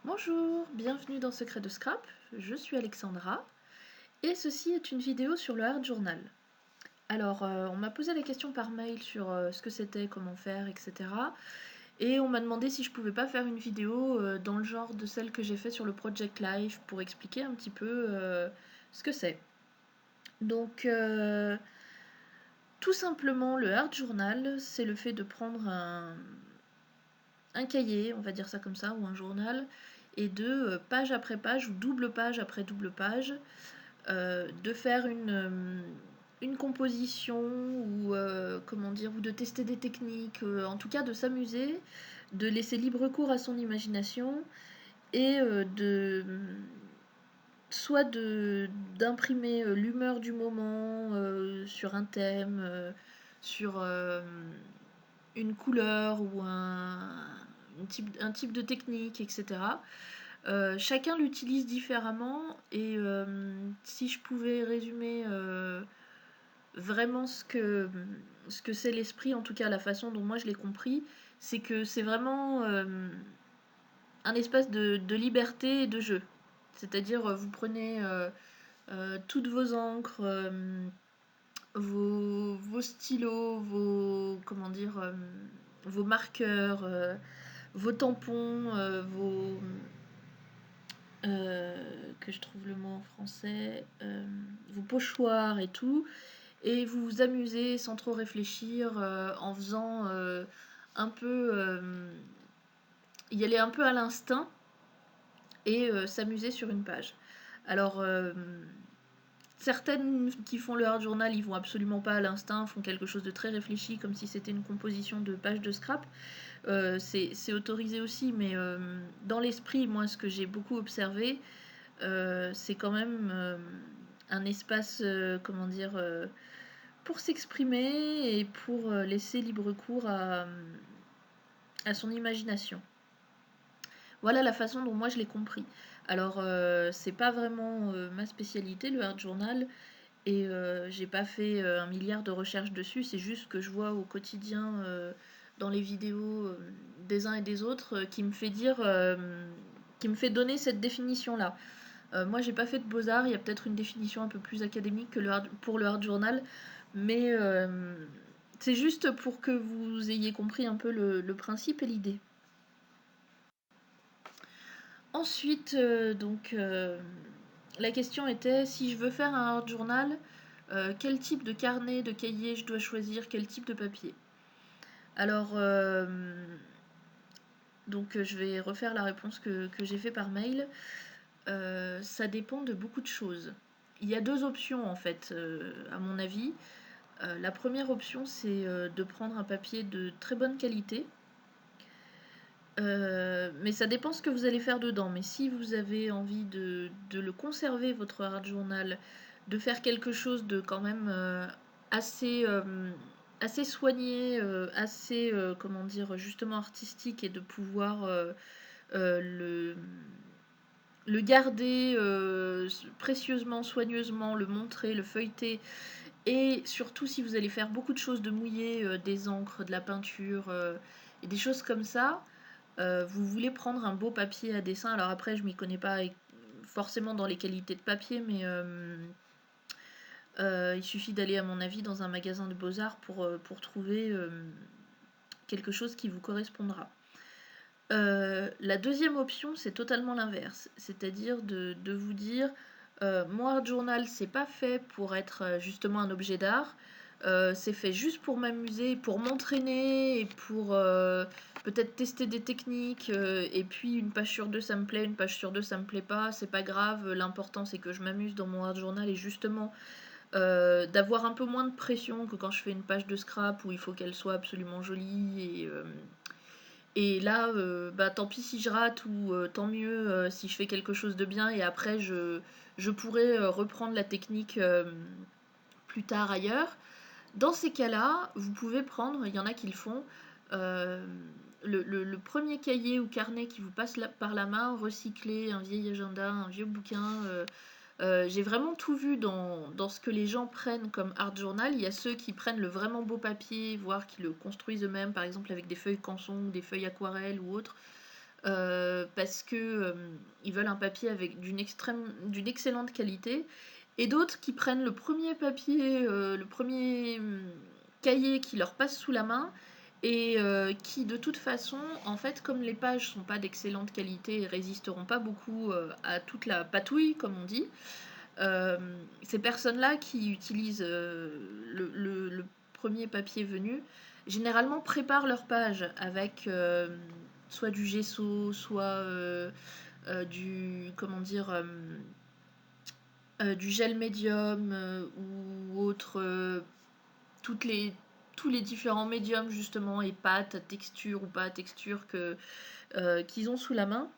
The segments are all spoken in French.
Bonjour, bienvenue dans Secret de Scrap, je suis Alexandra et ceci est une vidéo sur le Art Journal. Alors, on m'a posé la question par mail sur ce que c'était, comment faire, etc. Et on m'a demandé si je pouvais pas faire une vidéo dans le genre de celle que j'ai fait sur le Project Life pour expliquer un petit peu ce que c'est. Donc, tout simplement, le Art Journal, c'est le fait de prendre un cahier, on va dire ça comme ça, ou un journal, et de page après page ou double page après double page, de faire une composition ou comment dire, ou de tester des techniques, en tout cas de s'amuser, de laisser libre cours à son imagination et soit d'imprimer l'humeur du moment sur un thème, sur une couleur ou un type de technique, etc. Chacun l'utilise différemment et si je pouvais résumer vraiment ce que c'est l'esprit, en tout cas la façon dont moi je l'ai compris, c'est que c'est vraiment un espace de liberté et de jeu. C'est-à-dire vous prenez toutes vos encres, vos stylos, comment dire, vos marqueurs, vos tampons, que je trouve le mot en français, vos pochoirs et tout, et vous vous amusez sans trop réfléchir en faisant un peu, y aller un peu à l'instinct et s'amuser sur une page. Alors, certaines qui font le hard journal, ils vont absolument pas à l'instinct, font quelque chose de très réfléchi, comme si c'était une composition de pages de scrap. C'est autorisé aussi, mais dans l'esprit, moi, ce que j'ai beaucoup observé, c'est quand même un espace, comment dire, pour s'exprimer et pour laisser libre cours à son imagination. Voilà la façon dont moi je l'ai compris. Alors, c'est pas vraiment ma spécialité, le art journal, et j'ai pas fait un milliard de recherches dessus, c'est juste que je vois au quotidien dans les vidéos des uns et des autres qui me fait dire, qui me fait donner cette définition-là. Moi, j'ai pas fait de beaux-arts, il y a peut-être une définition un peu plus académique que pour le art journal, mais c'est juste pour que vous ayez compris un peu le principe et l'idée. Ensuite, la question était si je veux faire un art journal, quel type de carnet, de cahier je dois choisir, quel type de papier. Alors, je vais refaire la réponse que j'ai fait par mail. Ça dépend de beaucoup de choses. Il y a deux options en fait, à mon avis. La première option, c'est de prendre un papier de très bonne qualité. Mais ça dépend ce que vous allez faire dedans. Mais si vous avez envie de le conserver, votre art journal, de faire quelque chose de quand même assez, assez soigné, assez, comment dire, justement artistique et de pouvoir le, le garder précieusement, soigneusement, le montrer, le feuilleter. Et surtout si vous allez faire beaucoup de choses de mouillé, des encres, de la peinture et des choses comme ça, vous voulez prendre un beau papier à dessin. Alors après, je m'y connais pas forcément dans les qualités de papier, mais il suffit d'aller, à mon avis, dans un magasin de beaux-arts pour trouver quelque chose qui vous correspondra. La deuxième option, c'est totalement l'inverse. C'est-à-dire de vous dire, moi, Art Journal, c'est pas fait pour être justement un objet d'art. C'est fait juste pour m'amuser, pour m'entraîner et pour peut-être tester des techniques. Et puis une page sur deux, ça me plaît, une page sur deux, ça me plaît pas. C'est pas grave. L'important, c'est que je m'amuse dans mon Art Journal et justement d'avoir un peu moins de pression que quand je fais une page de scrap où il faut qu'elle soit absolument jolie et là, tant pis si je rate ou tant mieux si je fais quelque chose de bien et après je pourrais reprendre la technique plus tard ailleurs. Dans ces cas-là, vous pouvez prendre, il y en a qui le font, euh, le premier cahier ou carnet qui vous passe par la main, recycler un vieil agenda, un vieux bouquin. J'ai vraiment tout vu dans ce que les gens prennent comme art journal. Il y a ceux qui prennent le vraiment beau papier, voire qui le construisent eux-mêmes, par exemple avec des feuilles canson, des feuilles aquarelles ou autres. parce que, ils veulent un papier avec d'une excellente qualité et d'autres qui prennent le premier papier, le premier cahier qui leur passe sous la main et qui de toute façon, en fait, comme les pages sont pas d'excellente qualité et résisteront pas beaucoup, à toute la patouille comme on dit, ces personnes-là qui utilisent, le 1er papier venu, généralement préparent leur page avec, soit du gesso, soit, du comment dire? Du gel médium, ou autre, toutes les tous les différents médiums justement et pâtes à texture ou pas à texture qu'ils ont sous la main.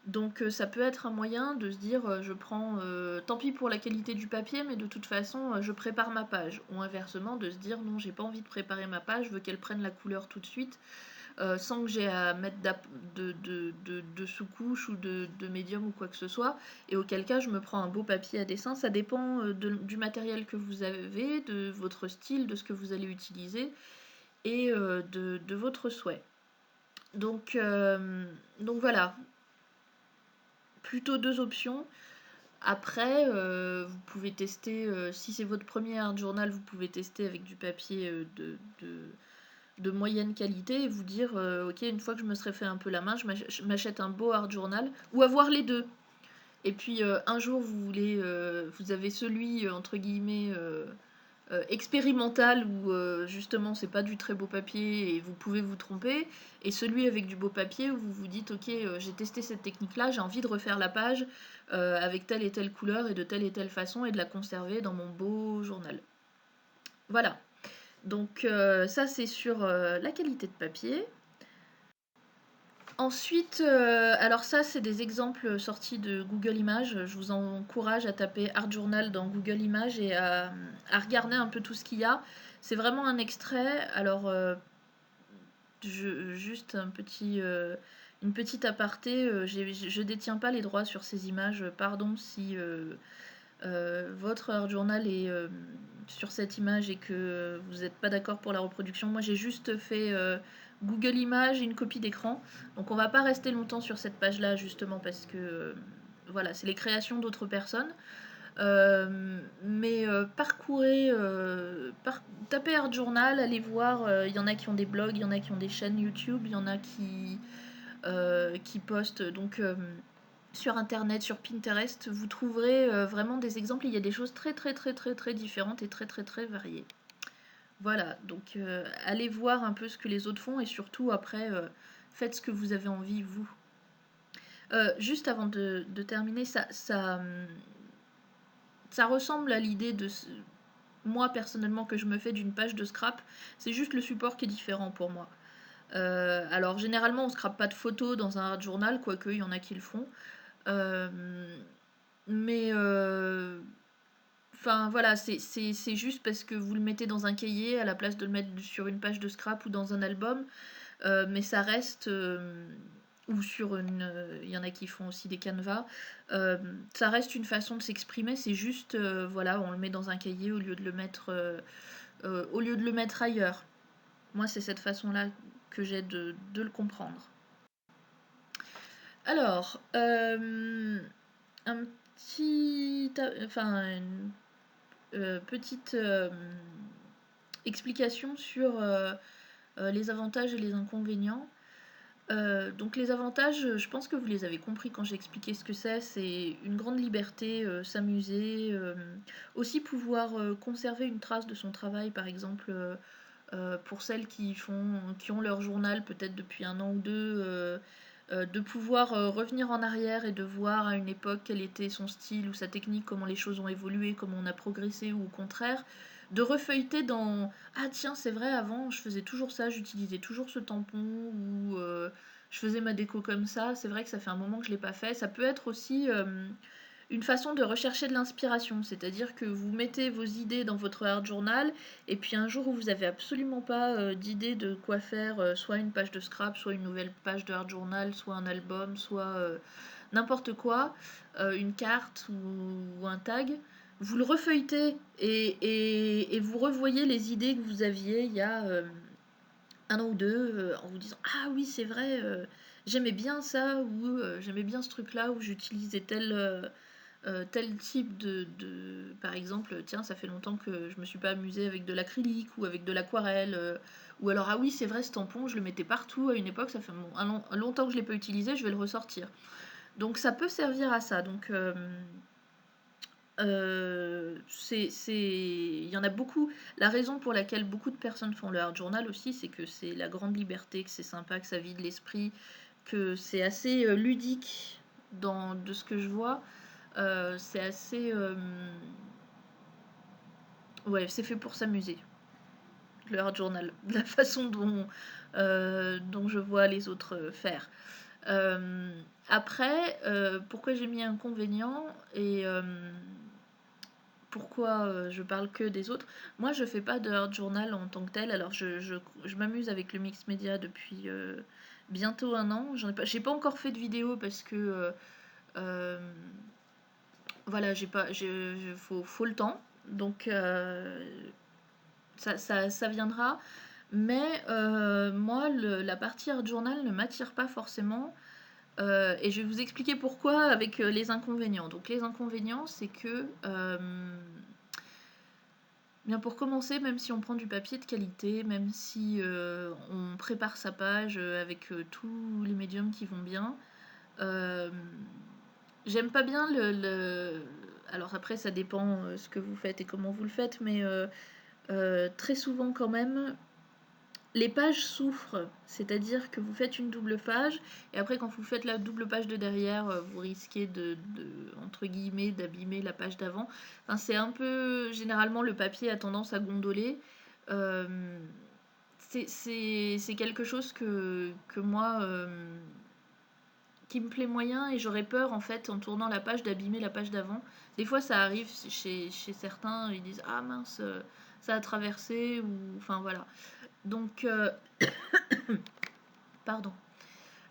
Donc ça peut être un moyen de se dire, je prends, tant pis pour la qualité du papier, mais de toute façon, je prépare ma page. Ou inversement, de se dire: «Non, j'ai pas envie de préparer ma page, je veux qu'elle prenne la couleur tout de suite, sans que j'ai à mettre de sous-couche ou de médium ou quoi que ce soit». Et auquel cas, je me prends un beau papier à dessin. Ça dépend, du matériel que vous avez, de votre style, de ce que vous allez utiliser et de votre souhait. Donc voilà, plutôt 2 options. Après, vous pouvez tester, si c'est votre premier art journal, vous pouvez tester avec du papier, de moyenne qualité et vous dire, OK, une fois que je me serai fait un peu la main, je m'achète un beau art journal ou avoir les 2. Et puis, un jour vous avez celui, entre guillemets, expérimental où justement c'est pas du très beau papier et vous pouvez vous tromper, et celui avec du beau papier où vous vous dites ok, j'ai testé cette technique là, j'ai envie de refaire la page avec telle et telle couleur et de telle et telle façon et de la conserver dans mon beau journal. Voilà, donc ça c'est sur la qualité de papier. Ensuite, alors ça c'est des exemples sortis de Google Images. Je vous encourage à taper Art Journal dans Google Images et à regarder un peu tout ce qu'il y a. C'est vraiment un extrait. Alors, juste une petite aparté, je détiens pas les droits sur ces images. Pardon si votre Art Journal est sur cette image et que vous n'êtes pas d'accord pour la reproduction. Moi j'ai juste fait Google Images et une copie d'écran. Donc on va pas rester longtemps sur cette page là justement parce que voilà, c'est les créations d'autres personnes. Mais parcourez, tapez Art Journal, allez voir, il y en a qui ont des blogs, il y en a qui ont des chaînes YouTube, il y en a qui postent donc sur internet, sur Pinterest, vous trouverez vraiment des exemples. Il y a des choses très très très très très différentes et très très très variées. Voilà, donc allez voir un peu ce que les autres font et surtout après faites ce que vous avez envie vous. Juste avant de terminer, ça ressemble à l'idée de moi personnellement que je me fais d'une page de scrap. C'est juste le support qui est différent pour moi. Alors généralement on scrape pas de photos dans un art journal, quoique il y en a qui le font. Mais enfin voilà, c'est juste parce que vous le mettez dans un cahier à la place de le mettre sur une page de scrap ou dans un album, mais ça reste ou sur une, il y en a qui font aussi des canevas, ça reste une façon de s'exprimer. C'est juste voilà, on le met dans un cahier au lieu de le mettre ailleurs. Moi c'est cette façon là que j'ai de le comprendre. Alors un petit enfin une petite explication sur les avantages et les inconvénients. Donc les avantages, je pense que vous les avez compris quand j'ai expliqué ce que c'est une grande liberté, s'amuser, aussi pouvoir conserver une trace de son travail, par exemple pour celles qui ont leur journal peut-être depuis 1 an ou 2, de pouvoir revenir en arrière et de voir à une époque quel était son style ou sa technique, comment les choses ont évolué, comment on a progressé ou au contraire de refeuilleter dans ah tiens c'est vrai, avant je faisais toujours ça, j'utilisais toujours ce tampon ou je faisais ma déco comme ça, c'est vrai que ça fait un moment que je l'ai pas fait. Ça peut être aussi une façon de rechercher de l'inspiration, c'est-à-dire que vous mettez vos idées dans votre art journal et puis un jour où vous avez absolument pas d'idée de quoi faire, soit une page de scrap, soit une nouvelle page de art journal, soit un album, soit n'importe quoi, une carte ou un tag, vous le refeuilletez et vous revoyez les idées que vous aviez il y a 1 an ou 2 en vous disant ah oui c'est vrai, j'aimais bien ça, ou j'aimais bien ce truc-là, où j'utilisais tel type par exemple, tiens, ça fait longtemps que je me suis pas amusée avec de l'acrylique ou avec de l'aquarelle, ou alors, ah oui, c'est vrai, ce tampon, je le mettais partout à une époque, ça fait longtemps que je l'ai pas utilisé, je vais le ressortir. Donc ça peut servir à ça. Donc il y en a beaucoup. La raison pour laquelle beaucoup de personnes font le art journal aussi, c'est que c'est la grande liberté, que c'est sympa, que ça vide l'esprit, que c'est assez ludique de ce que je vois. C'est assez... ouais, c'est fait pour s'amuser, le art journal, de la façon dont je vois les autres faire. Après, pourquoi j'ai mis inconvénient et pourquoi je parle que des autres. Moi, je fais pas de art journal en tant que tel. Alors, je m'amuse avec le mix média depuis bientôt 1 an. J'ai pas encore fait de vidéo parce que euh, voilà, faut le temps. Donc, ça viendra. Mais moi, la partie art journal ne m'attire pas forcément. Et je vais vous expliquer pourquoi avec les inconvénients. Donc, les inconvénients, c'est que bien pour commencer, même si on prend du papier de qualité, même si on prépare sa page avec tous les médiums qui vont bien, euh, j'aime pas bien Alors après, ça dépend ce que vous faites et comment vous le faites, mais très souvent quand même, les pages souffrent. C'est-à-dire que vous faites une double page, et après quand vous faites la double page de derrière, vous risquez entre guillemets, d'abîmer la page d'avant. Enfin, c'est un peu... Généralement, le papier a tendance à gondoler. Euh, c'est quelque chose que moi... qui me plaît moyen, et j'aurais peur en fait en tournant la page d'abîmer la page d'avant. Des fois ça arrive chez certains, ils disent ah mince, ça a traversé, ou enfin voilà. Donc pardon.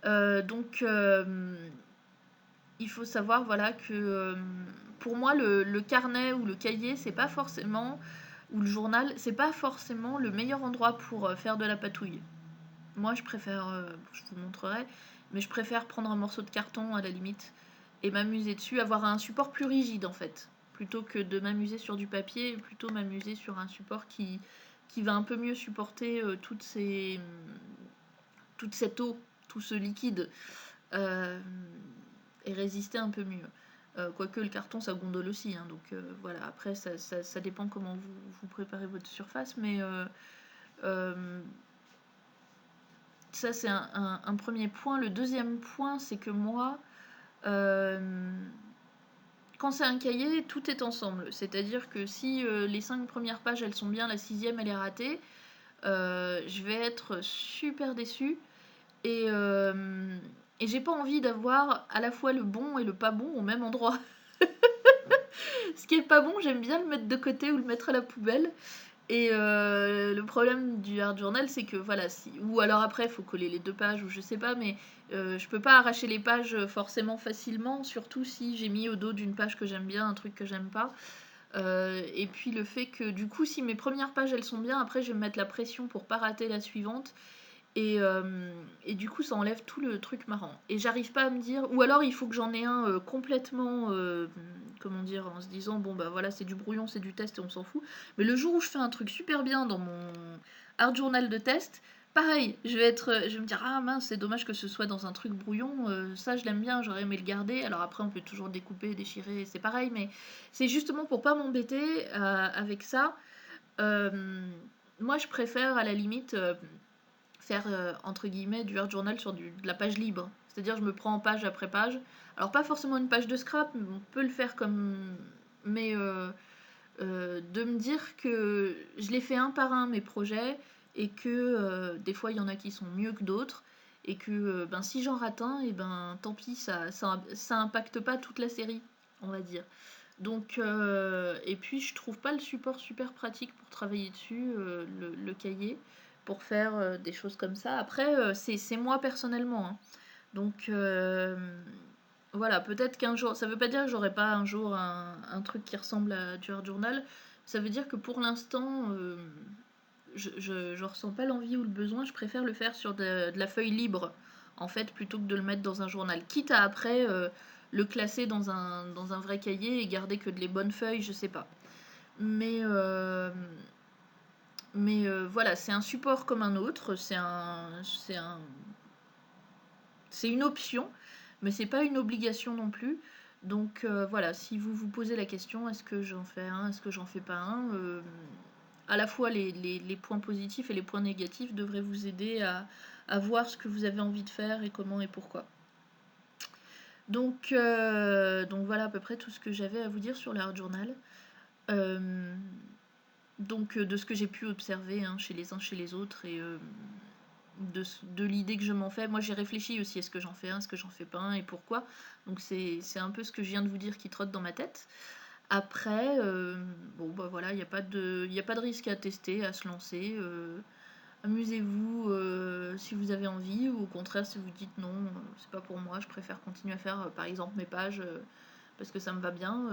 Donc il faut savoir voilà que pour moi le carnet ou le cahier c'est pas forcément, ou le journal, c'est pas forcément le meilleur endroit pour faire de la patouille. Moi je préfère, je vous montrerai, mais je préfère prendre un morceau de carton à la limite et m'amuser dessus, avoir un support plus rigide en fait, plutôt que de m'amuser sur du papier, plutôt m'amuser sur un support qui va un peu mieux supporter toute cette eau, tout ce liquide, euh, et résister un peu mieux. Quoique le carton ça gondole aussi, hein, donc voilà, après ça dépend comment vous préparez votre surface, mais ça c'est un premier point. Le deuxième point, c'est que moi, quand c'est un cahier, tout est ensemble. C'est-à-dire que si les 5 premières pages elles sont bien, la 6e elle est ratée, je vais être super déçue. Et, et j'ai pas envie d'avoir à la fois le bon et le pas bon au même endroit. Ce qui est pas bon, j'aime bien le mettre de côté ou le mettre à la poubelle. Et le problème du hard journal, c'est que voilà, ou alors après, il faut coller les 2 pages, ou je sais pas, mais je peux pas arracher les pages forcément facilement, surtout si j'ai mis au dos d'une page que j'aime bien un truc que j'aime pas. Et puis le fait que du coup, si mes premières pages elles sont bien, après je vais me mettre la pression pour pas rater la suivante. Et du coup, ça enlève tout le truc marrant. Et j'arrive pas à me dire. Ou alors, il faut que j'en ai un complètement. Comment dire, en se disant, bon, bah voilà, c'est du brouillon, c'est du test et on s'en fout. Mais le jour où je fais un truc super bien dans mon art journal de test, pareil, je vais me dire, ah mince, c'est dommage que ce soit dans un truc brouillon. Ça, je l'aime bien, j'aurais aimé le garder. Alors après, on peut toujours découper, déchirer, c'est pareil. Mais c'est justement pour pas m'embêter avec ça. Euh, Moi, je préfère à la limite faire entre guillemets du art journal sur de la page libre. C'est-à-dire je me prends page après page. Alors pas forcément une page de scrap, mais on peut le faire comme... Mais de me dire que je les fais un par un mes projets, et que des fois il y en a qui sont mieux que d'autres, et que ben, si j'en rate un, et ben tant pis, ça impacte pas toute la série, on va dire. Donc, et puis je trouve pas le support super pratique pour travailler dessus, le cahier, pour faire des choses comme ça. Après, c'est moi personnellement, hein. Donc, voilà, peut-être qu'un jour, ça veut pas dire que j'aurai pas un jour un truc qui ressemble à du art journal. Ça veut dire que pour l'instant, je ressens pas l'envie ou le besoin. Je préfère le faire sur de la feuille libre, en fait, plutôt que de le mettre dans un journal. Quitte à après le classer dans un vrai cahier et garder que de les bonnes feuilles, je sais pas. Mais voilà, c'est un support comme un autre, c'est une option, mais c'est pas une obligation non plus. Donc voilà, si vous vous posez la question, est-ce que j'en fais un, est-ce que j'en fais pas un, à la fois les points positifs et les points négatifs devraient vous aider à voir ce que vous avez envie de faire et comment et pourquoi. Donc voilà à peu près tout ce que j'avais à vous dire sur l'art journal. Donc de ce que j'ai pu observer hein, chez les uns chez les autres et de l'idée que je m'en fais. Moi j'ai réfléchi aussi, est-ce que j'en fais un, est-ce que j'en fais pas un et pourquoi. Donc c'est un peu ce que je viens de vous dire qui trotte dans ma tête. Après, bon bah voilà, il n'y a pas de risque à tester, à se lancer. Amusez-vous si vous avez envie, ou au contraire si vous dites non, c'est pas pour moi, je préfère continuer à faire par exemple mes pages parce que ça me va bien.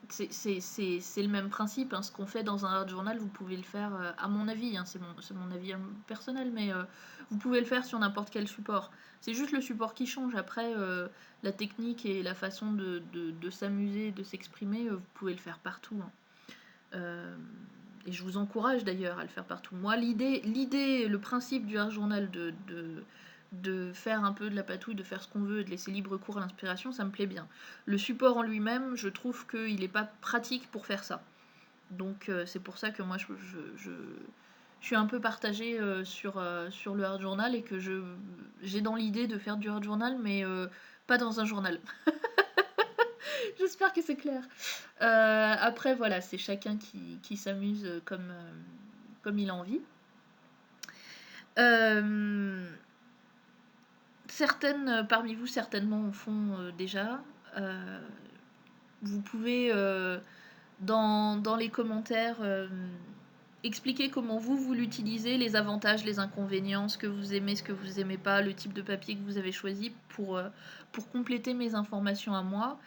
C'est le même principe, hein. Ce qu'on fait dans un art journal, vous pouvez le faire, à mon avis, hein, c'est mon avis personnel, mais vous pouvez le faire sur n'importe quel support. C'est juste le support qui change. Après, la technique et la façon de s'amuser, de s'exprimer, vous pouvez le faire partout. Hein. Et je vous encourage d'ailleurs à le faire partout. Moi, l'idée, le principe du art journal de faire un peu de la patouille, de faire ce qu'on veut, de laisser libre cours à l'inspiration, ça me plaît bien. Le support en lui-même, je trouve qu'il n'est pas pratique pour faire ça. Donc c'est pour ça que moi je suis un peu partagée sur le art journal et que j'ai dans l'idée de faire du art journal, mais pas dans un journal. J'espère que c'est clair. Après, voilà, c'est chacun qui s'amuse comme il a envie. Certaines parmi vous, certainement, en font déjà. Vous pouvez, dans les commentaires, expliquer comment vous l'utilisez, les avantages, les inconvénients, ce que vous aimez, ce que vous aimez pas, le type de papier que vous avez choisi pour compléter mes informations à moi.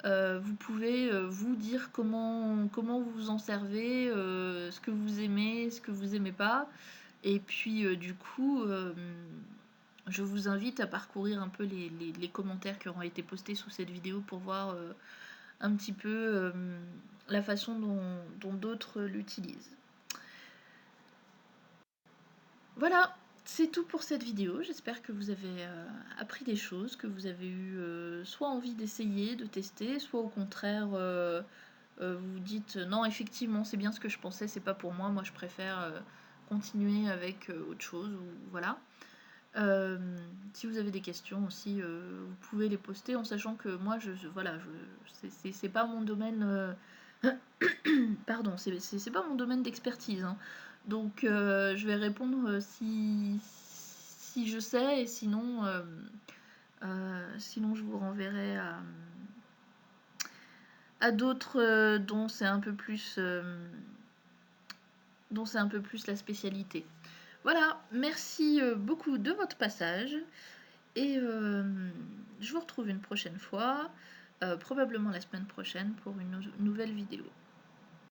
Vous pouvez vous dire comment vous vous en servez, ce que vous aimez, ce que vous aimez pas. Et puis du coup, je vous invite à parcourir un peu les commentaires qui auront été postés sous cette vidéo pour voir un petit peu la façon dont d'autres l'utilisent. Voilà, c'est tout pour cette vidéo. J'espère que vous avez appris des choses, que vous avez eu soit envie d'essayer, de tester, soit au contraire vous vous dites non, effectivement c'est bien ce que je pensais, c'est pas pour moi, moi je préfère continuer avec autre chose, ou voilà. Si vous avez des questions aussi, vous pouvez les poster en sachant que moi voilà, c'est pas mon domaine pardon, c'est pas mon domaine d'expertise, hein. Donc je vais répondre si je sais, et sinon sinon je vous renverrai à d'autres dont c'est un peu plus la spécialité. Voilà, merci beaucoup de votre passage et je vous retrouve une prochaine fois, probablement la semaine prochaine pour une nouvelle vidéo.